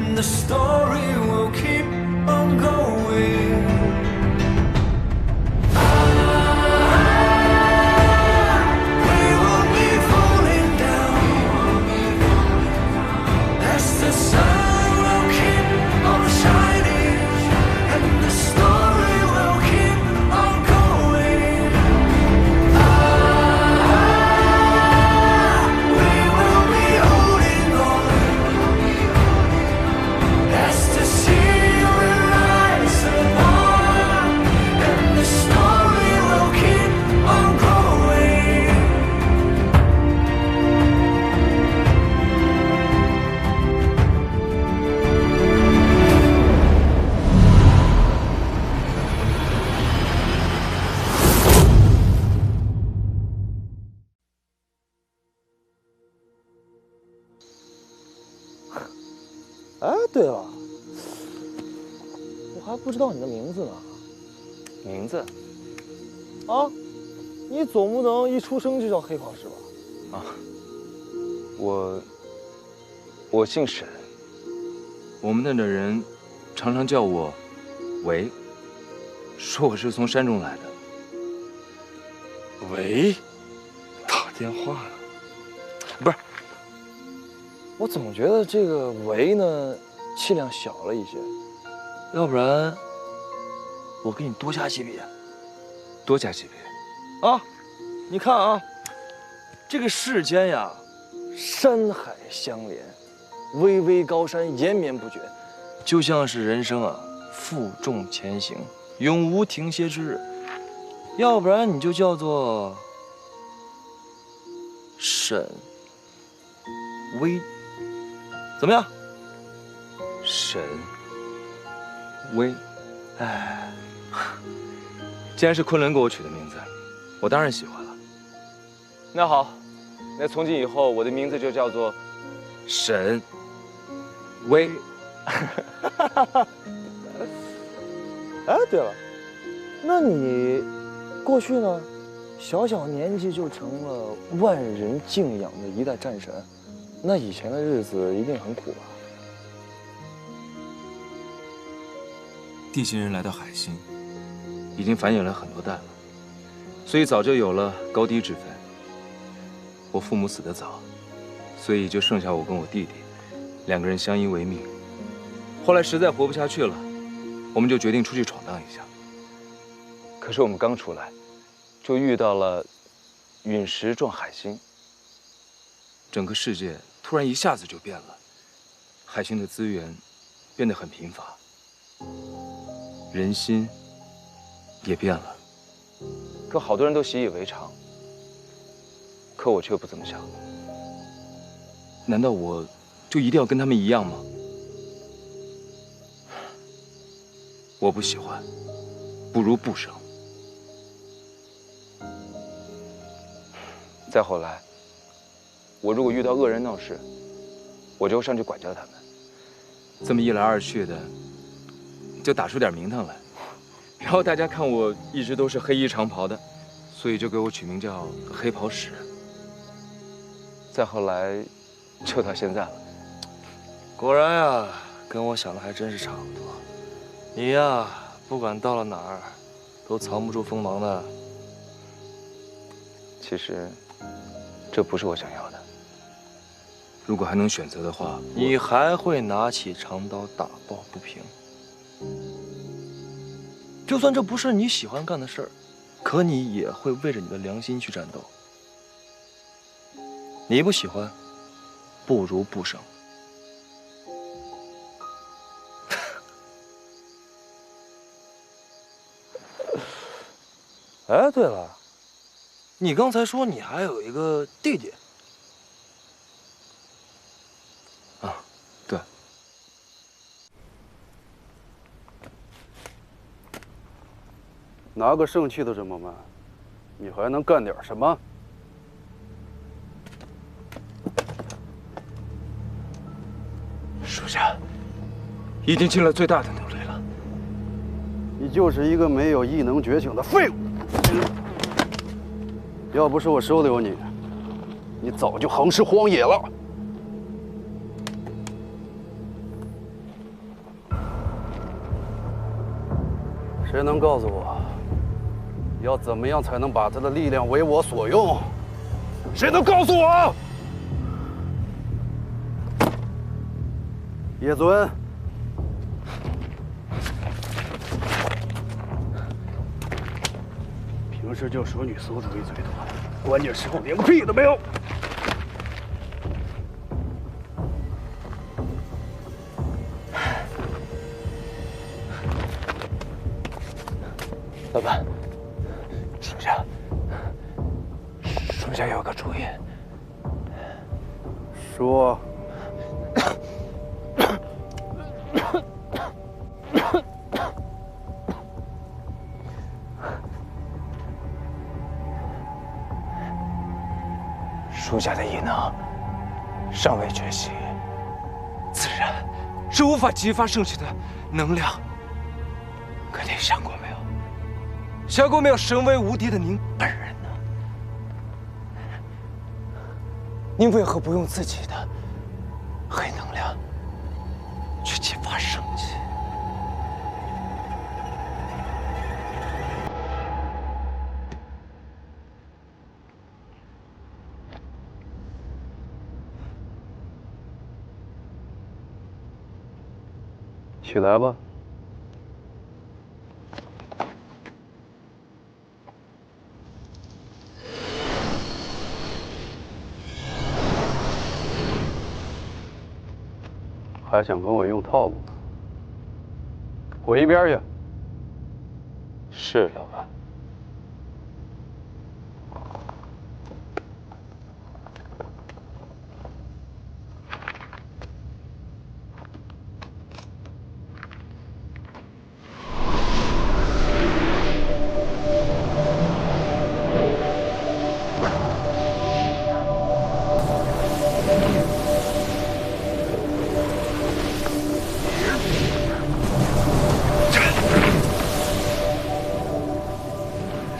and the story will keep on going. We won't be falling down as the sun will keep on shining and the story will keep on going. We will be holding on as the sea will rise upon and the story will keep on growing. 哎，对了，我还不知道你的名字呢。名字啊，你总不能一出生就叫黑袍师吧？啊，我姓沈，我们那的人常常叫我维，说我是从山中来的。喂，打电话呢？不是，我总觉得这个维呢气量小了一些，要不然我给你多加几笔。多加几笔啊，你看啊，这个世间呀，山海相连，巍巍高山延绵不绝，就像是人生啊，负重前行，永无停歇之日。要不然你就叫做沈巍，怎么样？沈巍，哎，既然是昆仑给我取的名字，我当然喜欢了。那好，那从今以后我的名字就叫做沈巍。哎，对了，那你过去呢，小小年纪就成了万人敬仰的一代战神，那以前的日子一定很苦吧？地心人来到海星，已经繁衍了很多代了，所以早就有了高低之分。我父母死得早，所以就剩下我跟我弟弟两个人相依为命。后来实在活不下去了，我们就决定出去闯荡一下。可是我们刚出来，就遇到了陨石撞海星，整个世界突然一下子就变了，海星的资源变得很贫乏，人心也变了。可好多人都习以为常，可我却不这么想。难道我就一定要跟他们一样吗？我不喜欢，不如不生。再后来，我如果遇到恶人闹事，我就会上去管教他们。这么一来二去的，就打出点名堂来。然后大家看我一直都是黑衣长袍的，所以就给我取名叫黑袍使。再后来，就到现在了。果然呀，跟我想的还真是差不多。你呀，不管到了哪儿，都藏不住锋芒的。其实，这不是我想要的。如果还能选择的话，你还会拿起长刀打抱不平。就算这不是你喜欢干的事儿，可你也会为着你的良心去战斗。你不喜欢，不如不生。哎，对了，你刚才说你还有一个弟弟。啊，对。拿个圣器都这么慢，你还能干点什么？属下已经尽了最大的努力了。你就是一个没有异能觉醒的废物。要不是我收留你，你早就横尸荒野了。谁能告诉我，要怎么样才能把他的力量为我所用？谁能告诉我？叶尊，平时就说女馊主意最多，关键时候连个屁都没有。老板，属下有个主意。说。属下的异能尚未觉醒，自然是无法激发剩下的能量。可您想过没有？想过没有，神威无敌的您本人呢？您为何不用自己的黑能量去激发生机？起来吧。还想跟我用套路？滚一边去！是，老板。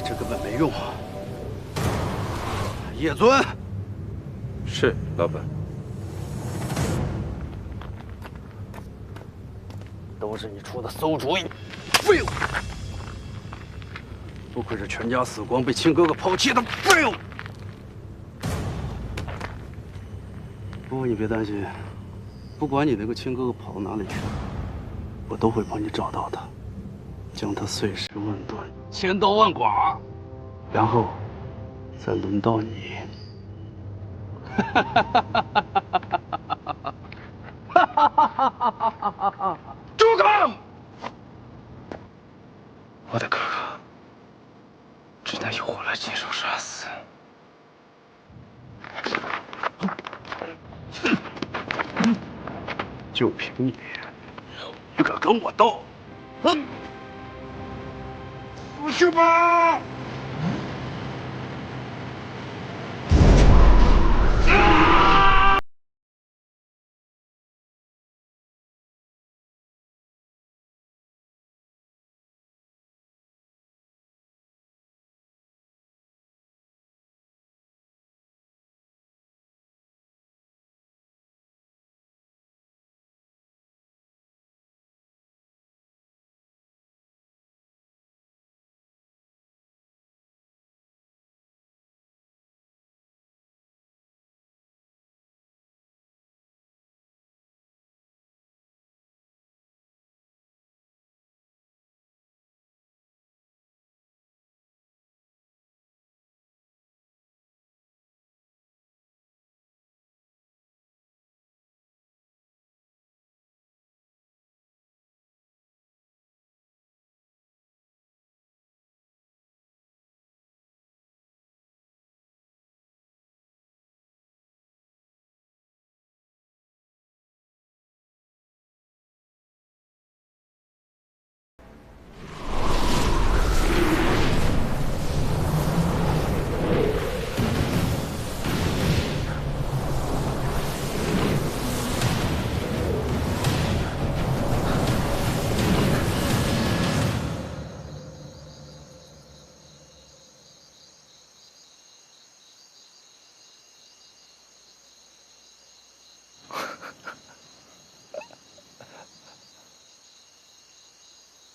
这根本没用。叶尊，是，老板。都是你出的馊主意，废物！不愧是全家死光被亲哥哥抛弃的废物！不过你别担心，不管你那个亲哥哥跑到哪里去，我都会帮你找到他，将他碎尸万段、千刀万剐，然后再轮到你。住口！我的哥哥只能由我来亲手杀死。就凭你，你敢跟我斗？不去吧！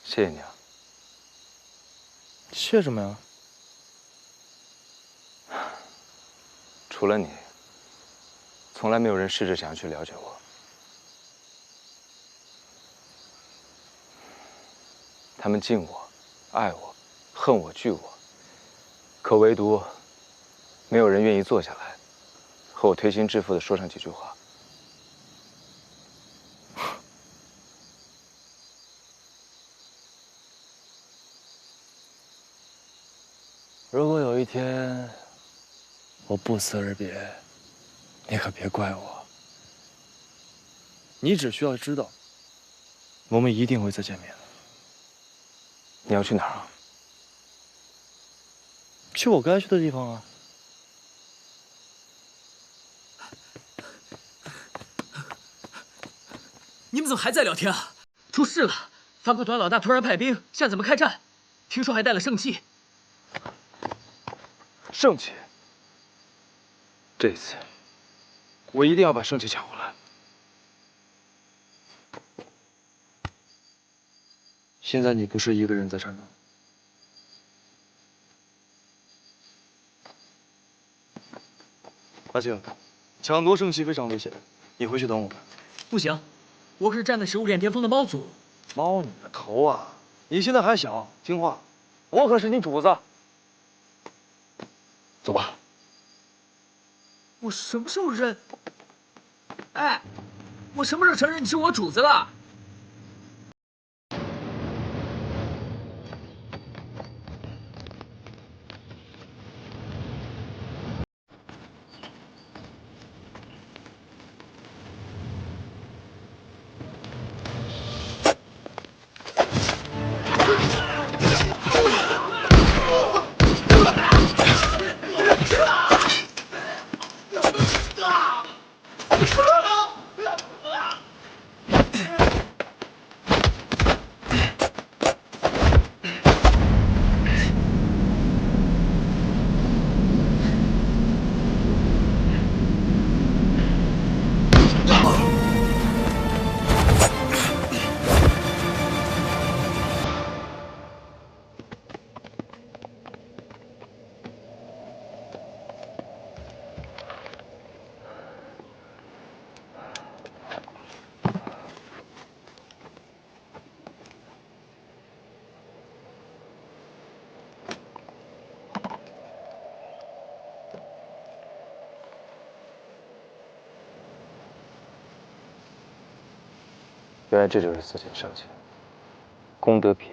谢谢你啊。谢什么呀？除了你，从来没有人试着想要去了解我。他们敬我、爱我、恨我、惧我，可唯独没有人愿意坐下来，和我推心置腹地说上几句话。如果有一天我不辞而别，你可别怪我。你只需要知道，我们一定会再见面的。你要去哪儿啊？去我该去的地方啊。你们怎么还在聊天啊？出事了！反恐团老大突然派兵，现在怎么开战？听说还带了圣器。圣器。这一次，我一定要把圣器抢回来。现在你不是一个人在战斗。阿庆，抢夺圣器非常危险，你回去等我们。不行，我可是站在食物链巅峰的猫族。猫你的头啊！你现在还小，听话。我可是你主子。走吧。我什么时候认？哎，我什么时候承认你是我主子了？原来这就是四件圣器：功德皮、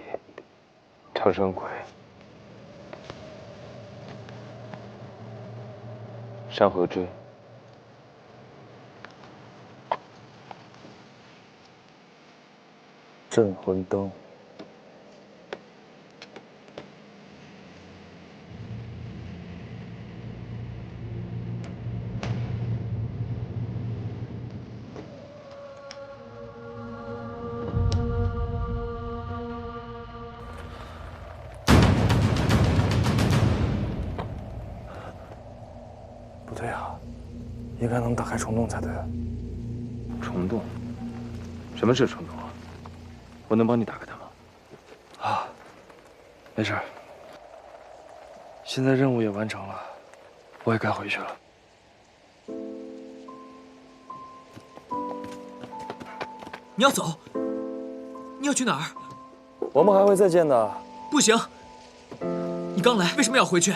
长生鬼、山河锥、镇魂灯。不对啊，应该能打开虫洞才对。虫洞。什么是虫洞啊？我能帮你打开它吗？啊，没事儿。现在任务也完成了，我也该回去了。你要走？你要去哪儿？我们还会再见的。不行！你刚来，为什么要回去？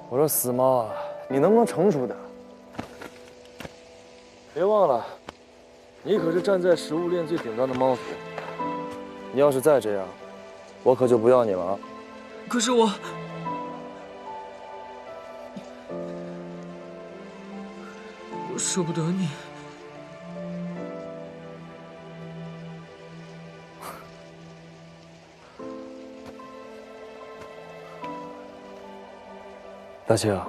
我说死猫啊，你能不能成熟点？别忘了，你可是站在食物链最顶端的猫族。你要是再这样，我可就不要你了啊！可是我舍不得你。大庆，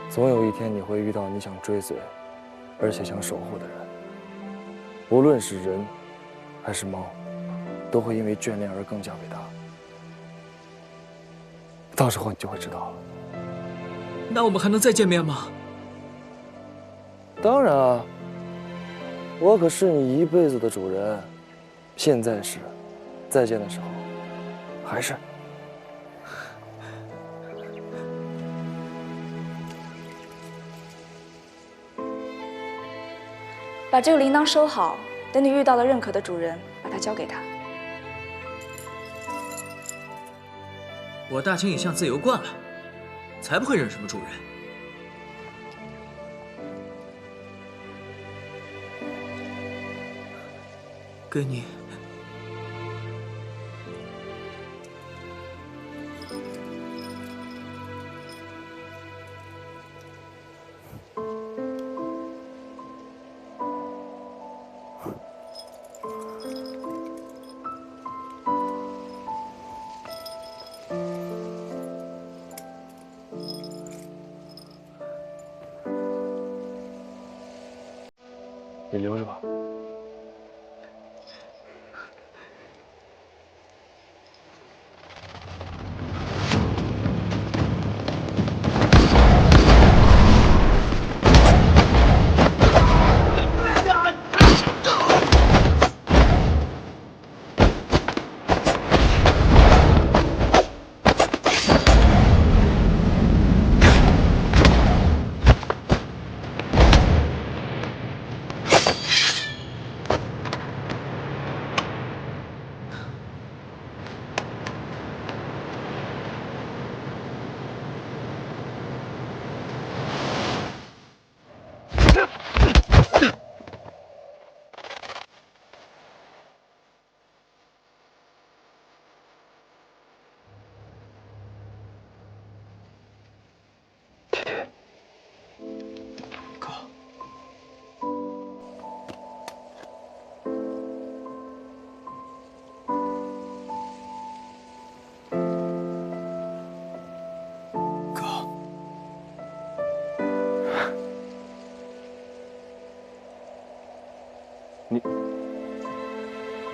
总有一天你会遇到你想追随，而且想守护的人。无论是人，还是猫，都会因为眷恋而更加伟大。到时候你就会知道了。那我们还能再见面吗？当然啊，我可是你一辈子的主人。现在是，再见的时候还是？把这个铃铛收好，等你遇到了认可的主人，把它交给他。我大清一向自由惯了，才不会认什么主人。给你。你留着吧。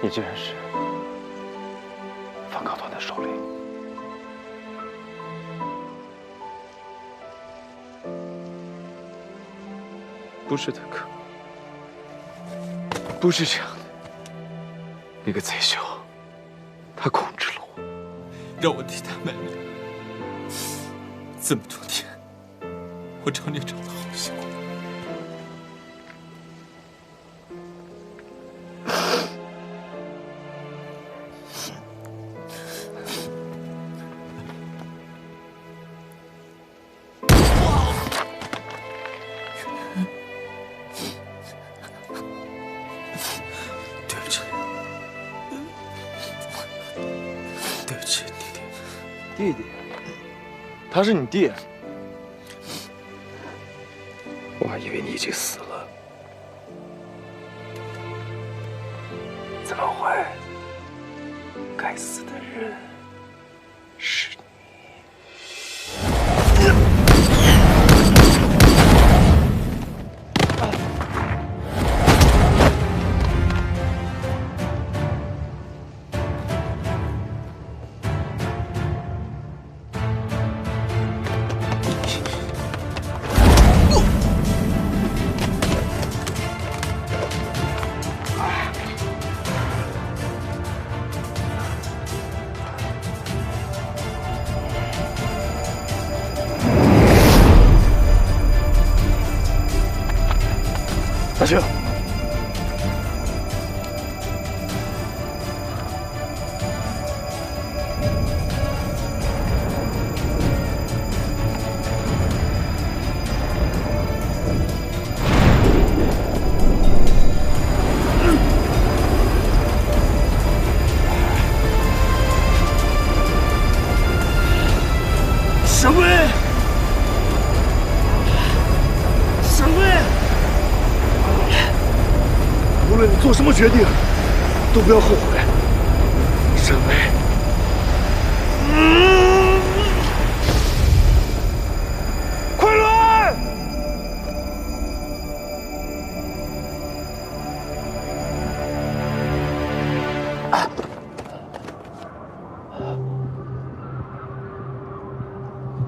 你竟然是反抗团的首领。不是的，哥，不是这样的。那个贼兄，他控制了我，让我替他卖命。这么多天，我找你找得好辛苦。弟弟，他是你弟。我还以为你已经死了，怎么会？该死的人是你。大清，沈巍，沈巍。无论你做什么决定，都不要后悔，沈巍。快轮！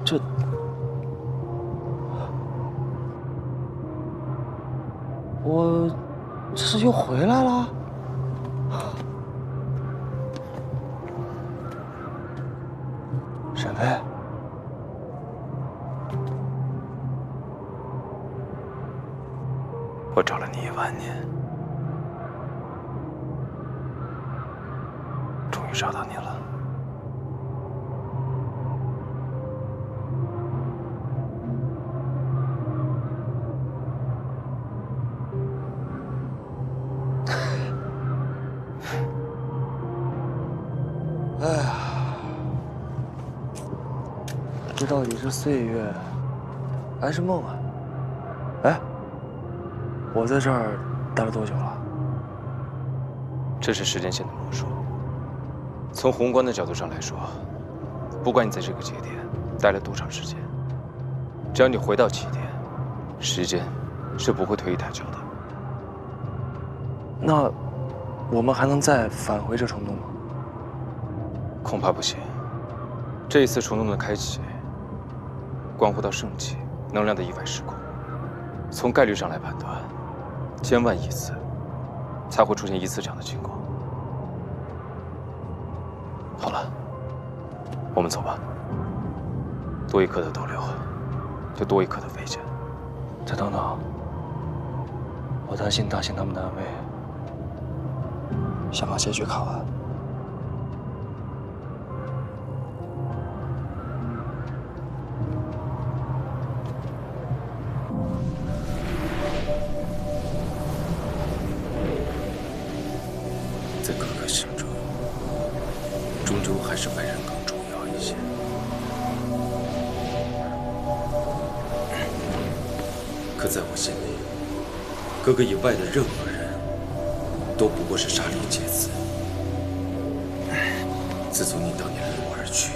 这。我这是又回来了？哎，我找了你1万年，终于找到你了。哎呀，这到底是岁月，还是梦啊？哎，我在这儿待了多久了？这是时间线的魔术。从宏观的角度上来说，不管你在这个节点待了多长时间，只要你回到起点，时间是不会推一太久的。那我们还能再返回这虫洞吗？恐怕不行。这一次虫洞的开启，关乎到圣器能量的意外失控。从概率上来判断，千万亿次才会出现一次这样的情况。好了，我们走吧。多一刻的逗留，就多一刻的危险。再等等，我担心大兴他们的安危，想把结局看完。在哥哥心中，终究还是外人更重要一些。可在我心里，哥哥以外的任何人，都不过是杀灵劫子。自从你当年离我而去，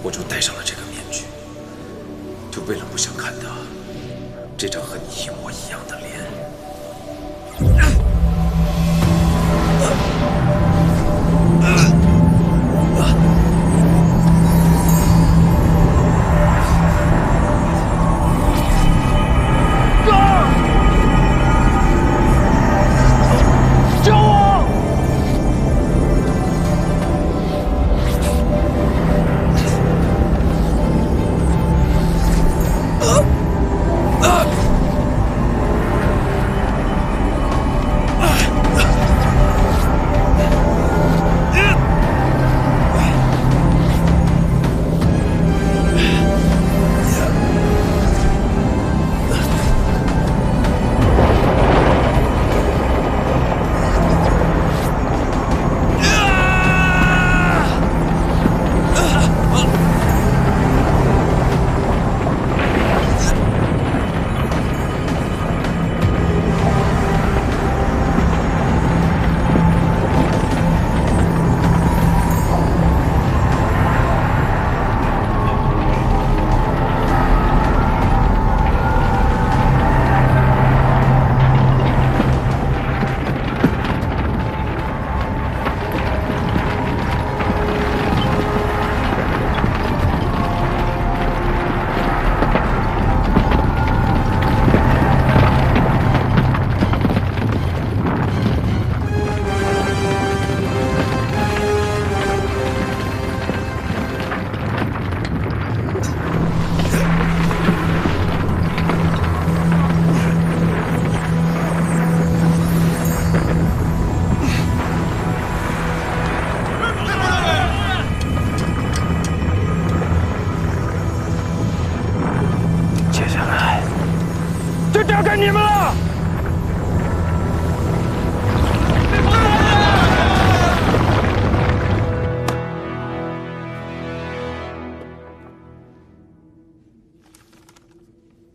我就戴上了这个面具，就为了不想看到这张和你一模一样的脸。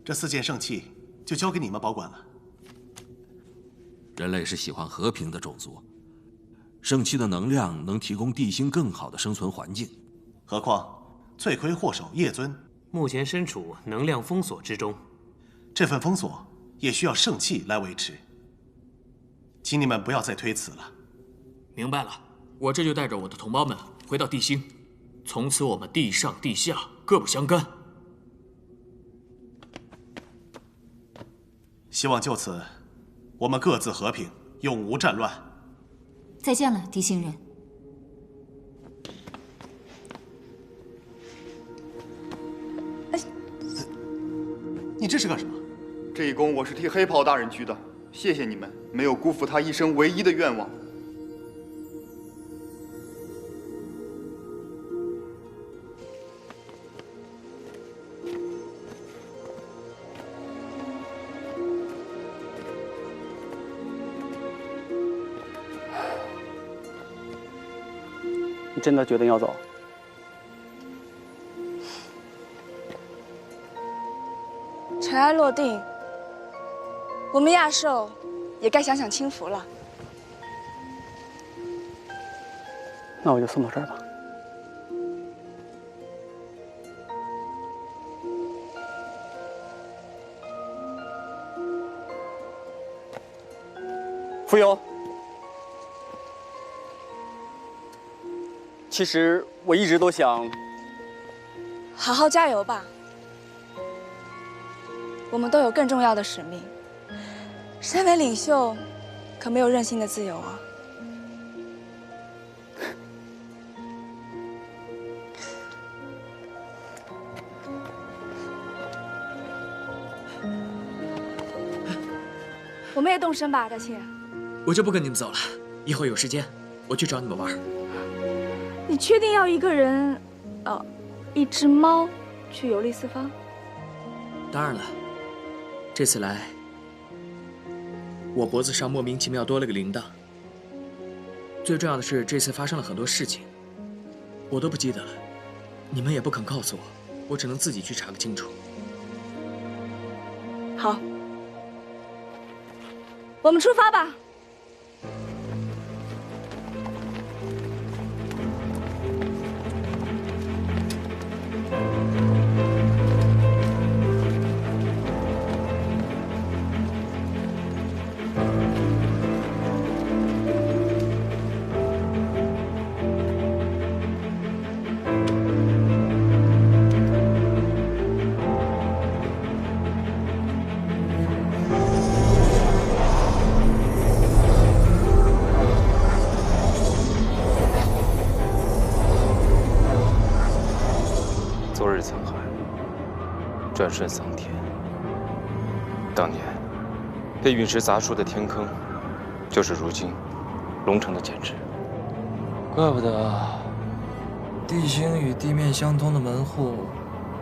这4件圣器就交给你们保管了。人类是喜欢和平的种族，圣器的能量能提供地心更好的生存环境。何况罪魁祸首叶尊目前身处能量封锁之中，这份封锁也需要圣器来维持。请你们不要再推辞了。明白了，我这就带着我的同胞们回到地心，从此我们地上地下各不相干。希望就此，我们各自和平，永无战乱。再见了，地心人。你这是干什么？这一弓我是替黑袍大人鞠的，谢谢你们没有辜负他一生唯一的愿望。你真的决定要走？尘埃落定，我们亚寿也该享享清福了。那我就送到这儿吧。浮游，其实我一直都想好好加油吧，我们都有更重要的使命。身为领袖，可没有任性的自由啊。我们也动身吧，大庆。我就不跟你们走了，以后有时间我去找你们玩。你确定要一个人，一只猫去游历四方？当然了，这次来，我脖子上莫名其妙多了个铃铛。最重要的是，这次发生了很多事情，我都不记得了，你们也不肯告诉我，我只能自己去查个清楚。好，我们出发吧。昨日沧海，转瞬桑田。当年被陨石砸出的天坑，就是如今龙城的简直。怪不得地星与地面相通的门户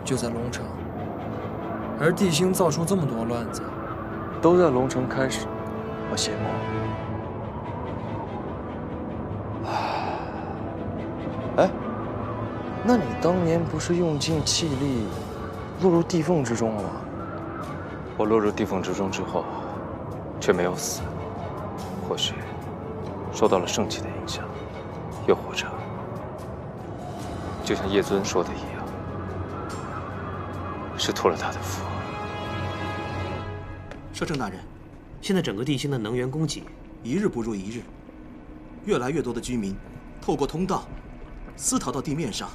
就在龙城，而地星造出这么多乱子，都在龙城开始和谢幕。哎，那你当年不是用尽气力落入地缝之中了吗？我落入地缝之中之后，却没有死，或许受到了圣气的影响，又或者，就像叶尊说的一样，是托了他的福。摄政大人，现在整个地心的能源供给一日不如一日，越来越多的居民透过通道私逃到地面上。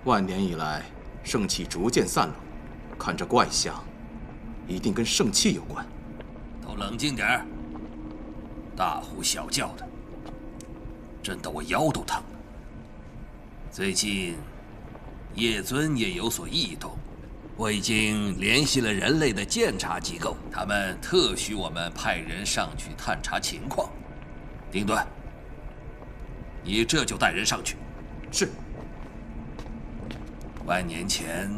万年以来，圣气逐渐散落，看这怪象，一定跟圣气有关。都冷静点儿，大呼小叫的，震得我腰都疼了。最近，叶尊也有所异动，我已经联系了人类的监察机构，他们特许我们派人上去探查情况。丁端，你这就带人上去。是。万年前，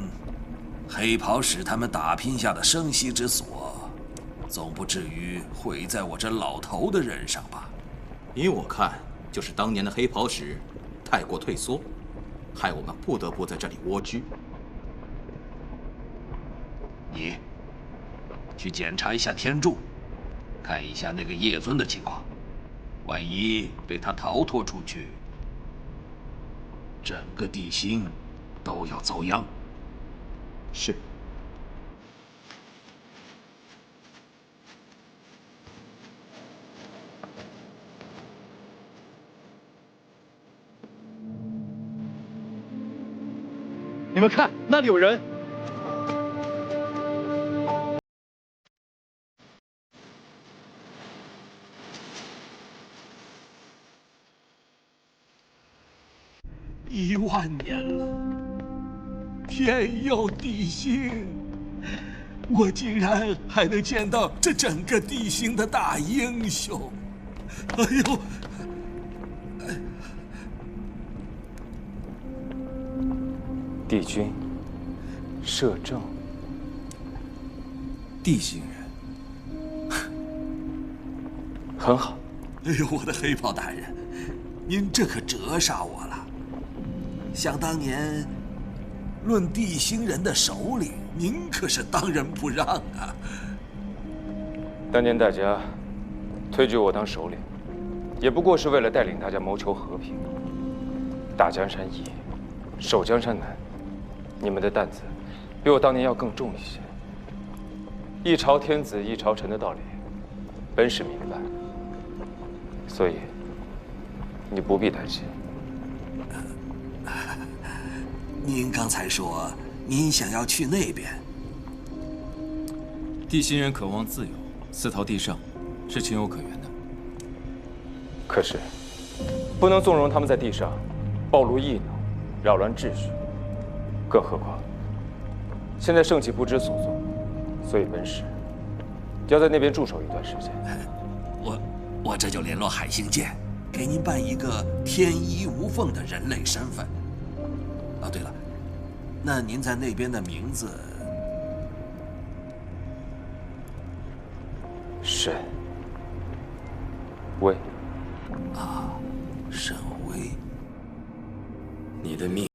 黑袍使他们打拼下的生息之所，总不至于毁在我这老头的人上吧？依我看，就是当年的黑袍使太过退缩，害我们不得不在这里蜗居。你去检查一下天柱，看一下那个叶尊的情况，万一被他逃脱出去，整个地心都要遭殃。是。你们看，那里有人！1万年了，天佑地心，我竟然还能见到这整个地星的大英雄！哎呦！帝君，摄政，地星人，很好。哎呦，我的黑袍大人，您这可折煞我了。想当年，论地星人的首领，您可是当仁不让啊。当年大家推举我当首领，也不过是为了带领大家谋求和平。打江山易，守江山难。你们的担子比我当年要更重一些。一朝天子一朝臣的道理，本使明白，所以你不必担心。您刚才说您想要去那边，地心人渴望自由，私逃地上，是情有可原的。可是，不能纵容他们在地上暴露异能，扰乱秩序。更何况，现在圣骑不知所踪，所以本使要在那边驻守一段时间。我这就联络海星舰，给您办一个天衣无缝的人类身份。哦，对了，那您在那边的名字？沈巍。啊，沈巍，你的命。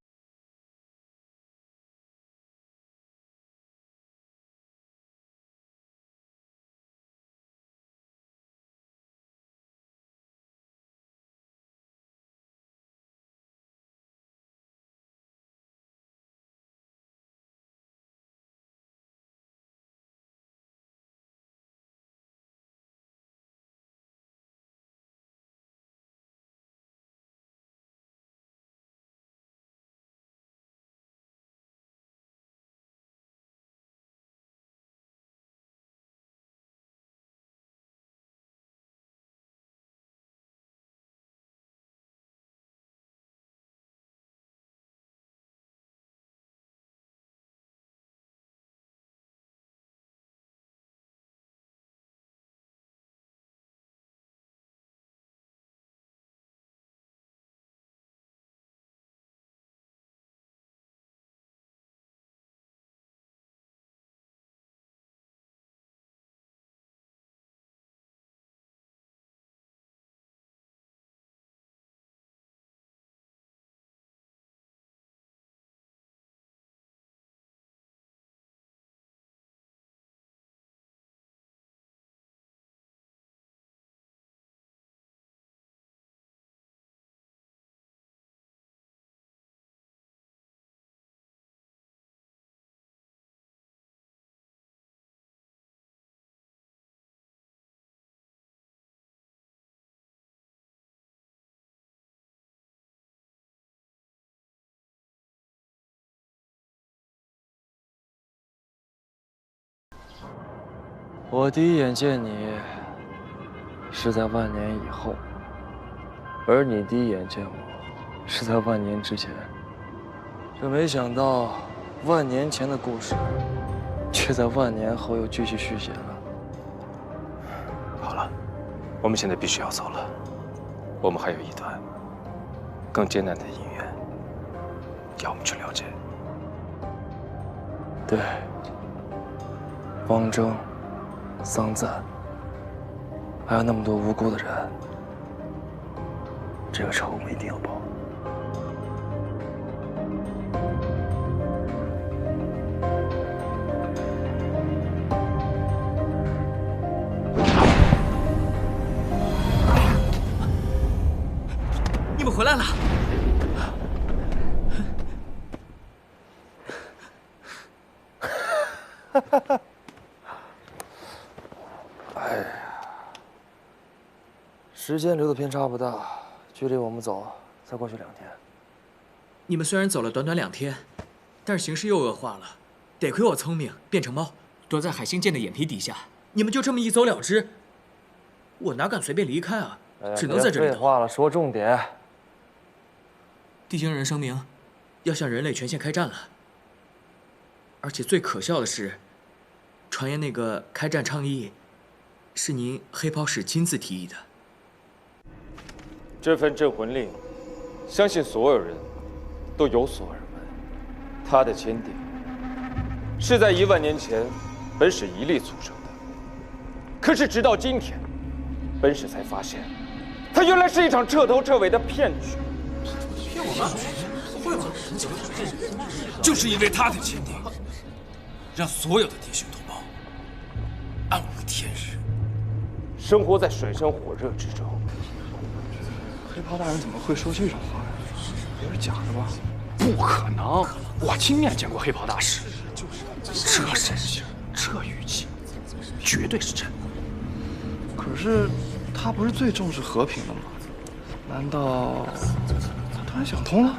我第一眼见你是在万年以后，而你第一眼见我是在万年之前。这没想到，万年前的故事，却在万年后又继续续写了。好了，我们现在必须要走了。我们还有一段更艰难的姻缘要我们去了解。对，方征、桑赞，还有那么多无辜的人，这个仇我们一定要报。你们回来了。哎呀，时间流的偏差不大，距离我们走再过去2天。你们虽然走了短短2天，但是形势又恶化了。得亏我聪明，变成猫，躲在海星舰的眼皮底下。你们就这么一走了之，我哪敢随便离开啊？只能在这里等。废话了，说重点。地星人声明，要向人类全线开战了。而且最可笑的是，传言那个开战倡议，是您黑袍使亲自提议的。这份镇魂令，相信所有人都有所耳闻。它的签订是在1万年前本使一力促成的，可是直到今天，本使才发现，它原来是一场彻头彻尾的骗局。骗我们？不会吧？就是因为他的签订，让所有的弟兄同胞暗无天日，生活在水深火热之中。黑袍大人怎么会说这种话呀？不是假的吧？不可能，我亲眼见过黑袍大使，这神情，这语气，绝对是真的。可是他不是最重视和平的吗？难道他突然想通了？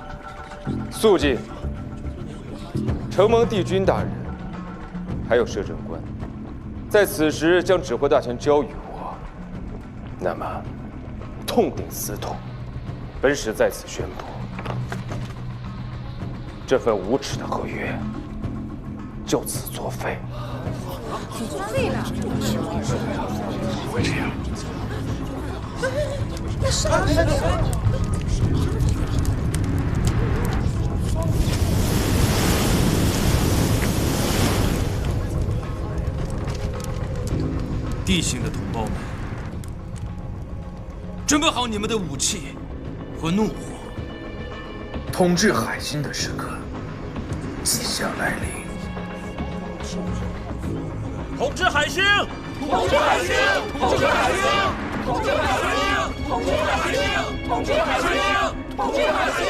肃静！承蒙帝君大人，还有摄政官，在此时将指挥大权交予我，那么痛定思痛，本使在此宣布，这份无耻的合约就此作废。废了？怎么会这样？那是地心的同胞们，准备好你们的武器和怒火，统治海星的时刻即将来临。统治海星！统治海星！统治海星！统治海星！统治海星！统治海星！统治海星！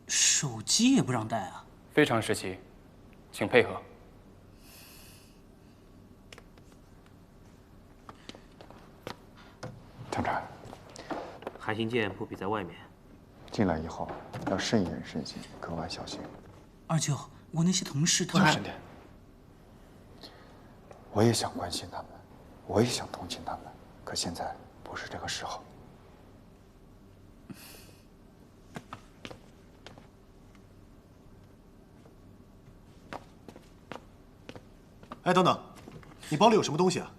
手机也不让带啊！非常时期，请配合。探长，海星舰不比在外面，进来以后要慎言慎行，格外小心。二舅，我那些同事他……小声点。我也想关心他们，我也想同情他们，可现在不是这个时候。哎，等等，你包里有什么东西啊？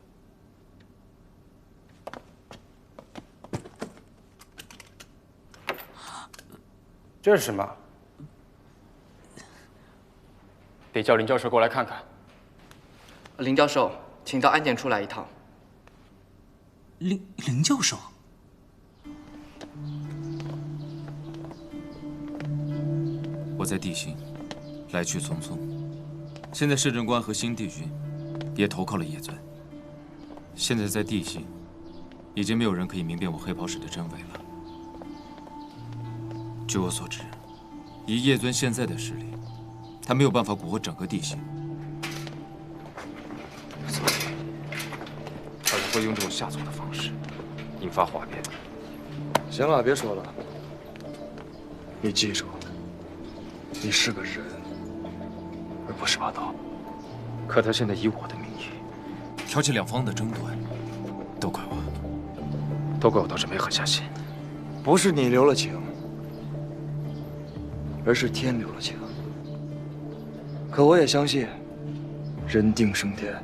这是什么？得叫林教授过来看看。林教授，请到安检处来一趟。林教授，我在地心，来去匆匆。现在摄政官和新帝君也投靠了叶尊。现在在地心，已经没有人可以明辨我黑袍使的真伪了。据我所知，以叶尊现在的实力，他没有办法蛊惑整个地心，所以他才会用这种下作的方式引发哗变。行了，别说了。你记住，你是个人，而不是把刀。可他现在以我的名义挑起两方的争端，都怪我，都怪我当时没狠下心。不是你留了情，而是天留了情。可我也相信，人定胜天。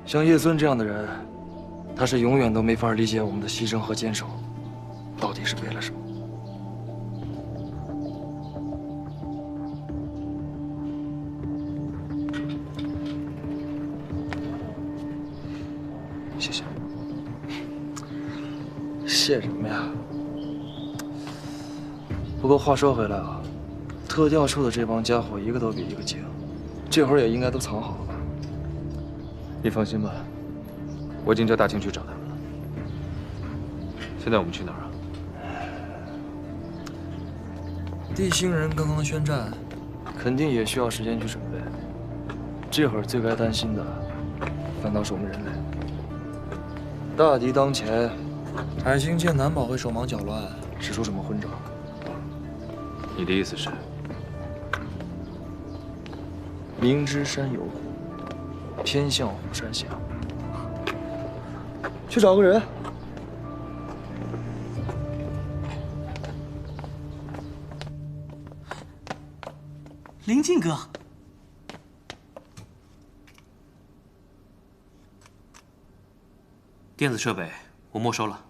像叶尊这样的人，他是永远都没法理解我们的牺牲和坚守，到底是为了什么。谢谢。谢什么呀？不过话说回来啊，特调处的这帮家伙一个都比一个精，这会儿也应该都藏好了吧？你放心吧，我已经叫大清去找他们了。现在我们去哪儿啊？地星人刚刚宣战，肯定也需要时间去准备。这会儿最该担心的，反倒是我们人类。大敌当前，海星剑难保会手忙脚乱，使出什么昏招。你的意思是？明知山有虎，偏向虎山下。去找个人。林静哥，电子设备我没收了，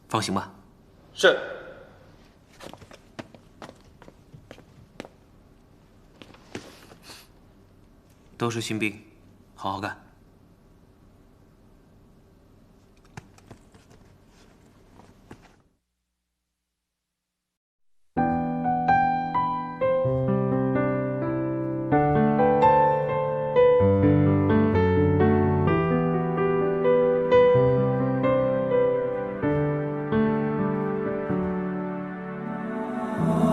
放行吧。是。都是新兵，好好干。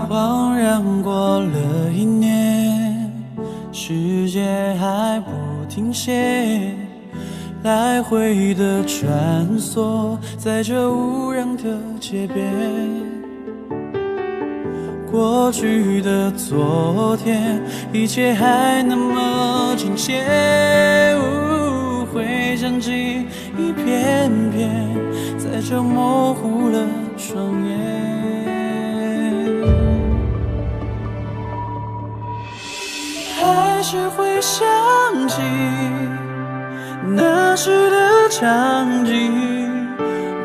恍然过了1年，世界还不停歇，来回的穿梭在这无人的街边。过去的昨天，一切还那么亲切，回想起一片片，在这模糊了双眼。还是会想起那时的场景，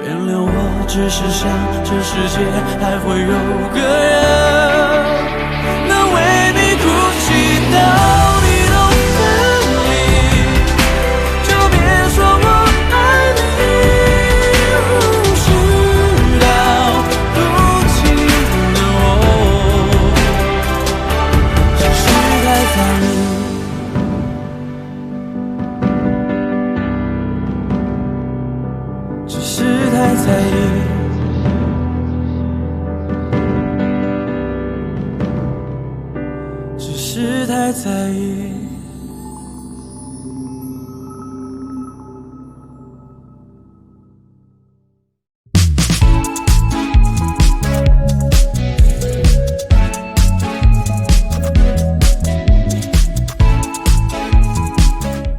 原谅我只是想这世界还会有个人能为你哭泣到你都分离，就别说我爱你。事到如今的我，只是太在意，只是太在意，只是太在意。